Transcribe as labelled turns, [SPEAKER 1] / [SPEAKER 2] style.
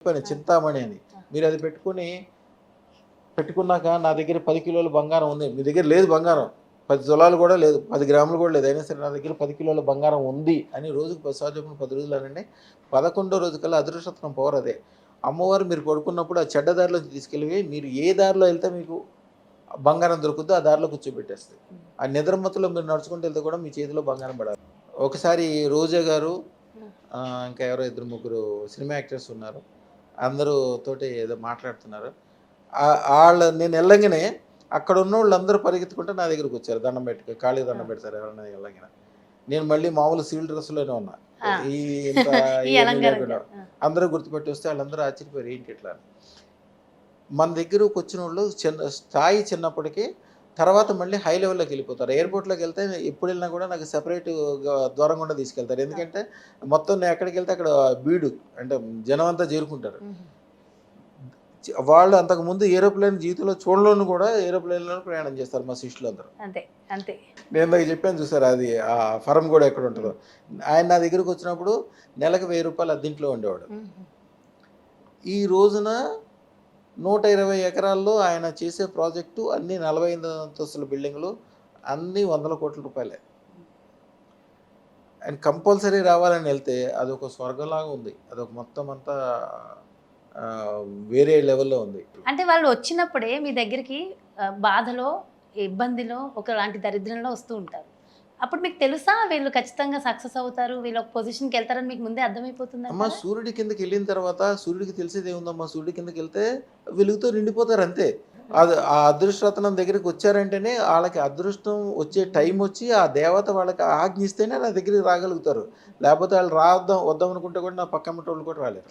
[SPEAKER 1] చెప్పాను చింతామణి అని. మీరు అది పెట్టుకున్నాక నా దగ్గర 10 కిలోల బంగారం ఉంది. మీ దగ్గర లేదు బంగారం. 10 తులాలు కూడా లేదు. 10 గ్రాములు కూడా లేదు. అయినా సరే నా దగ్గర 10 కిలోల బంగారం ఉంది అని రోజుకి 10 సార్లు చొప్పున 10 రోజులు అనండి. 11వ రోజుకల్లా అదృష్టరత్నం పవర్ అదే. అమ్మవారు మీరు పడుకున్నప్పుడు ఆ చెడ్డ దారిలోంచి తీసుకెళ్ళి మీరు ఏ దారిలో వెళ్తే మీకు బంగారం దొరుకుద్దో ఆ దారిలో కూర్చోబెట్టేస్తాయి. ఆ నిద్రమత్తులో మీరు నడుచుకుంటూ వెళ్తే కూడా మీ చేతిలో బంగారం పడాలి. ఒకసారి రోజా గారు ఇంకా ఎవరో ఇద్దరు ముగ్గురు సినిమా యాక్టర్స్ ఉన్నారు. అందరూ తోటి ఏదో మాట్లాడుతున్నారు. నేను వెళ్ళంగానే అక్కడ ఉన్నోళ్ళందరూ పరిగెత్తుకుంటే నా దగ్గరికి వచ్చారు. దండం పెట్టుకో కాళ్ళకి దండం పెడతారు ఎవరైనా వెళ్ళంగానే. నేను మళ్ళీ మామూలు సివిల్ డ్రెస్‌లోనే ఉన్నా. ఈ ఇంత
[SPEAKER 2] ఈ
[SPEAKER 1] ఇయన్నీ
[SPEAKER 2] అలంకారం
[SPEAKER 1] లేకుండా. అందరూ గుర్తుపట్టి వస్తే వాళ్ళందరూ ఆశ్చర్యపోయారు ఏంటి ఇట్లా అని. మన దగ్గరకొచ్చినోళ్ళు స్థాయి చిన్నప్పటికీ తర్వాత మళ్ళీ హై లెవెల్‌లోకి వెళ్ళిపోతారు. ఎయిర్‌పోర్ట్‌లోకి వెళ్తే ఎప్పుడు వెళ్ళినా కూడా నాకు సెపరేట్‌గా దూరం గుండా తీసుకెళ్తారు. ఎందుకంటే మొత్తం నేను ఎక్కడికెళ్తే అక్కడ బీడు అంటే జనం అంతా చేరుకుంటారు. వాళ్ళు అంతకుముందు ఏరోప్లేన్ జీవితంలో చూడలోను కూడా ఏరోప్లేన్‌లోనే ప్రయాణం చేస్తారు మా శిష్యులందరూ.
[SPEAKER 2] అంతే అంతే.
[SPEAKER 1] నేను ఇందాక చెప్పాను చూసారా అది ఆ ఫరం కూడా ఎక్కడ ఉంటుందో. ఆయన నా దగ్గరికి వచ్చినప్పుడు నెలకు రూ. 1000 అద్దెంట్లో ఉండేవాడు. ఈ రోజున 120 ఎకరాల్లో ఆయన చేసే ప్రాజెక్టు అన్నీ 45 అంతస్తుల బిల్డింగులు అన్నీ వందల కోట్ల రూపాయలే. ఆయన కంపల్సరీ రావాలని వెళ్తే అదొక స్వర్గంలాగా ఉంది. అదొక మొత్తం అంతా వేరే లెవెల్‌లో ఉంది.
[SPEAKER 2] అంటే వాళ్ళు వచ్చినప్పుడే మీ దగ్గరికి బాధలో, ఇబ్బందిలో, ఒకలాంటి దరిద్రంలో వస్తూ ఉంటారు. అప్పుడు మీకు తెలుసా వీళ్ళు ఖచ్చితంగా సక్సెస్ అవుతారు, వీళ్ళు ఒక పొజిషన్‌కి వెళ్తారని మీకు ముందే
[SPEAKER 1] అమ్మ
[SPEAKER 2] అర్థమైపోతుందంటారా?
[SPEAKER 1] సూర్యుడి కిందకెళ్ళిన తర్వాత సూర్యుడికి తెలిసేదేముందమ్మా సూర్యుడి కిందకెళ్తే వెలుగుతో నిండిపోతారు అంతే. అది ఆ అదృష్టరత్నం దగ్గరికి వచ్చారంటేనే ఆళ్ళకి అదృష్టం వచ్చే టైం వచ్చి ఆ దేవత వాళ్ళకి ఆజ్ఞ ఇస్తేనే నా దగ్గరికి రాగలుగుతారు. లేకపోతే ఆళ్ళు వద్దాం అనుకుంటే కూడా నా పక్కన ఉన్నోళ్ళు కూడా రాలేరు.